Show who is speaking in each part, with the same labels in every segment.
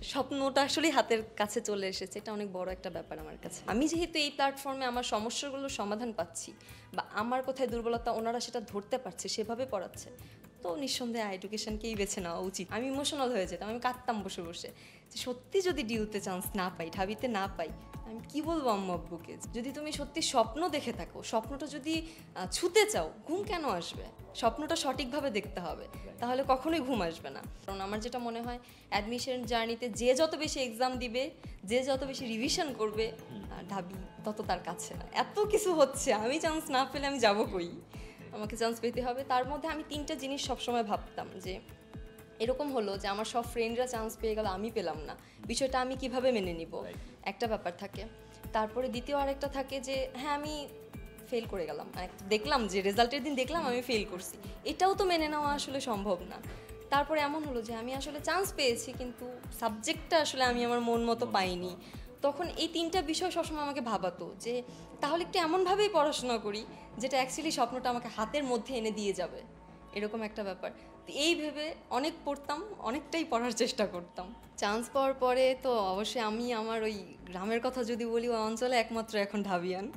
Speaker 1: স্বপ্নটা আসলে হাতের কাছে চলে এসেছে, এটা অনেক বড় একটা ব্যাপার আমার কাছে। আমি যেহেতু এই প্ল্যাটফর্মে আমার সমস্যাগুলোর সমাধান পাচ্ছি বা আমার কোথায় দুর্বলতা ওনারা সেটা ধরতে পারছে, সেভাবে পড়াচ্ছে, তো নিঃসন্দেহে এডুকেশনকেই বেছে নেওয়া উচিত। আমি ইমোশনাল হয়ে যেতাম, আমি কাঁদতাম বসে বসে যে সত্যি যদি ডিউতে চান্স না পাই, ঢাবিতে না পাই, আমি কি বলবো আম্মু আব্বুকে? যদি তুমি সত্যি স্বপ্ন দেখে থাকো, স্বপ্নটা যদি ছুতে চাও, ঘুম কেন আসবে? স্বপ্নটা সঠিকভাবে দেখতে হবে, তাহলে কখনোই ঘুম আসবে না। কারণ আমার যেটা মনে হয় অ্যাডমিশন জার্নিতে যে যত বেশি এক্সাম দিবে, যে যত বেশি রিভিশন করবে, ঢাবি তত তার কাছে না। এত কিছু হচ্ছে, আমি চান্স না পেলে আমি যাবো কই? আমাকে চান্স পেতে হবে। তার মধ্যে আমি 3টা জিনিস সবসময় ভাবতাম যে এরকম হলো যে আমার সব ফ্রেন্ডরা চান্স পেয়ে গেল, আমি পেলাম না, বিষয়টা আমি কিভাবে মেনে নিব, একটা ব্যাপার থাকে। তারপরে দ্বিতীয় আরেকটা থাকে যে হ্যাঁ আমি ফেল করে গেলাম, দেখলাম যে রেজাল্টের দিন দেখলাম আমি ফেল করছি, এটাও তো মেনে নেওয়া আসলে সম্ভব না। তারপরে এমন হলো যে আমি আসলে চান্স পেয়েছি কিন্তু সাবজেক্টটা আসলে আমি আমার মন মতো পাইনি। তখন এই 3টা বিষয় সবসময় আমাকে ভাবাতো যে তাহলে একটু এমনভাবেই পড়াশোনা করি যেটা অ্যাকচুয়ালি স্বপ্নটা আমাকে হাতের মধ্যে এনে দিয়ে যাবে, এরকম একটা ব্যাপার। তো এই ভেবে অনেক পড়তাম, অনেকটাই পড়ার চেষ্টা করতাম। চান্স পাওয়ার পরে তো অবশ্যই আমি আমার ওই গ্রামের কথা যদি বলি, ওই অঞ্চলে একমাত্র এখন ঢাবিয়ান।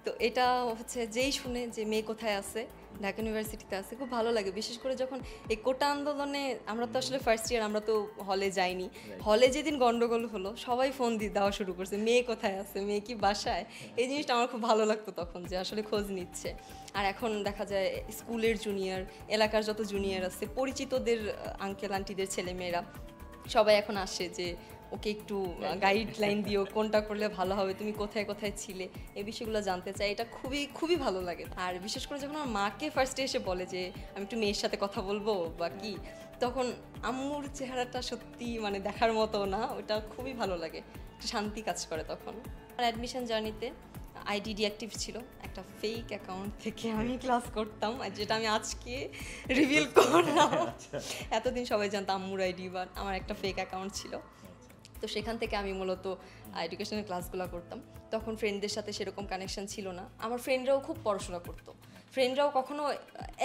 Speaker 1: তো এটা হচ্ছে যেই শুনে যে মেয়ে কোথায় আছে, ঢাকা ইউনিভার্সিটিতে আছে, খুব ভালো লাগে। বিশেষ করে যখন এই কোটা আন্দোলনে আমরা তো আসলে ফার্স্ট ইয়ার, আমরা তো হলে যাইনি, হলে যেদিন গন্ডগোল হলো সবাই ফোন দিয়ে দেওয়া শুরু করছে, মেয়ে কোথায় আছে, মেয়ে কি বাসায়। এই জিনিসটা আমার খুব ভালো লাগতো তখন, যে আসলে খোঁজ নিচ্ছে। আর এখন দেখা যায় স্কুলের জুনিয়র, এলাকার যত জুনিয়র আছে, পরিচিতদের আঙ্কেল আন্টিদের ছেলেমেয়েরা সবাই এখন আসে যে ওকে একটু গাইডলাইন দিও, কোনটা করলে ভালো হবে, তুমি কোথায় কোথায় ছিলে, এই বিষয়গুলো জানতে চাই। এটা খুবই খুবই ভালো লাগে। আর বিশেষ করে যখন আমার মাকে ফার্স্টে এসে বলে যে আমি একটু মেয়ের সাথে কথা বলবো বা কি, তখন আম্মুর চেহারাটা সত্যি মানে দেখার মতো না, ওটা খুবই ভালো লাগে, শান্তি কাজ করে তখন। আর অ্যাডমিশন জার্নিতে আইডি ডিঅ্যাক্টিভ ছিল, একটা ফেক অ্যাকাউন্ট থেকে আমি ক্লাস করতাম, আর যেটা আমি আজকে রিভিল করলাম। এতদিন সবাই জানতো আম্মুর আইডি, বা আমার একটা ফেক অ্যাকাউন্ট ছিল। তো সেখান থেকে আমি মূলত এডুকেশনের ক্লাসগুলো করতাম। তখন ফ্রেন্ডদের সাথে সেরকম কানেকশন ছিল না, আমার ফ্রেন্ডরাও খুব পড়াশোনা করতো, ফ্রেন্ডরাও কখনো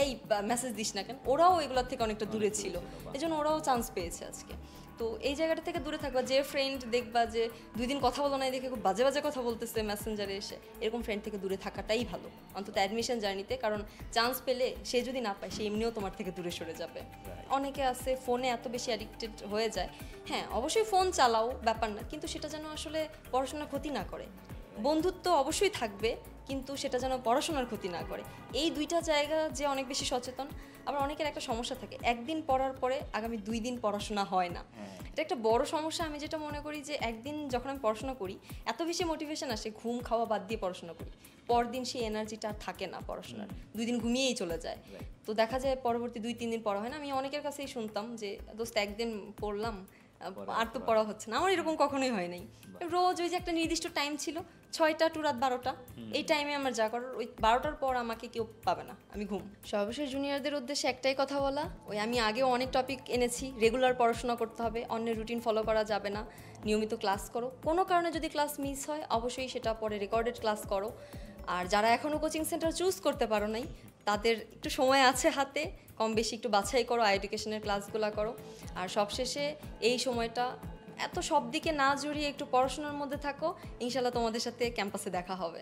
Speaker 1: এই মেসেজ দিস না কেন, ওরাও এগুলোর থেকে অনেকটা দূরে ছিল, এই জন্য ওরাও চান্স পেয়েছে আজকে। তো এই জায়গাটা থেকে দূরে থাকবা, যে ফ্রেন্ড দেখবা যে 2 দিন কথা বলো না, দেখে খুব বাজে বাজে কথা বলতেছে মেসেঞ্জারে এসে, এরকম ফ্রেন্ড থেকে দূরে থাকাটাই ভালো, অন্তত অ্যাডমিশন জার্নিতে। কারণ চান্স পেলে সে যদি না পায়, সে এমনিও তোমার থেকে দূরে সরে যাবে। অনেকে আছে ফোনে এত বেশি অ্যাডিক্টেড হয়ে যায়, হ্যাঁ অবশ্যই ফোন চালাও, ব্যাপার না, কিন্তু সেটা যেন আসলে পড়াশোনার ক্ষতি না করে। বন্ধুত্ব অবশ্যই থাকবে, কিন্তু সেটা যেন পড়াশোনার ক্ষতি না করে। এই 2টা জায়গা যে অনেক বেশি সচেতন। আবার অনেকের একটা সমস্যা থাকে, একদিন পড়ার পরে আগামী 2 দিন পড়াশোনা হয় না, এটা একটা বড় সমস্যা। আমি যেটা মনে করি যে একদিন যখন আমি পড়াশোনা করি, এত বেশি মোটিভেশন আসে, ঘুম খাওয়া বাদ দিয়ে পড়াশোনা করি, পরদিন সেই এনার্জিটা আর থাকে না পড়াশোনার, 2 দিন ঘুমিয়েই চলে যায়। তো দেখা যায় পরবর্তী 2-3 দিন পড়া হয় না। আমি অনেকের কাছেই শুনতাম যে দোস্ত একদিন পড়লাম আর তো পড়া হচ্ছে না। আমার এরকম কখনোই হয় নাই, রোজ ওই যে একটা নির্দিষ্ট টাইম ছিল, 6টা টু রাত 12টা, এই টাইমে আমার যা করার, ওই 12টার পর আমাকে কেউ পাবে না, আমি ঘুম। সর্বশেষ জুনিয়রদের উদ্দেশ্যে একটাই কথা বলা, ওই আমি আগেও অনেক টপিক এনেছি, রেগুলার পড়াশোনা করতে হবে, অন্যের রুটিন ফলো করা যাবে না, নিয়মিত ক্লাস করো। কোনো কারণে যদি ক্লাস মিস হয় অবশ্যই সেটা পরে রেকর্ডেড ক্লাস করো। আর যারা এখনও কোচিং সেন্টার চুজ করতে পারো নাই, তাদের একটু সময় আছে হাতে, কম বেশি একটু বাছাই করো, এডুকেশনের ক্লাসগুলো করো। আর সবশেষে এই সময়টা এত সব দিকে না জড়িয়ে একটু পড়াশোনার মধ্যে থাকো, ইনশাল্লাহ তোমাদের সাথে ক্যাম্পাসে দেখা হবে।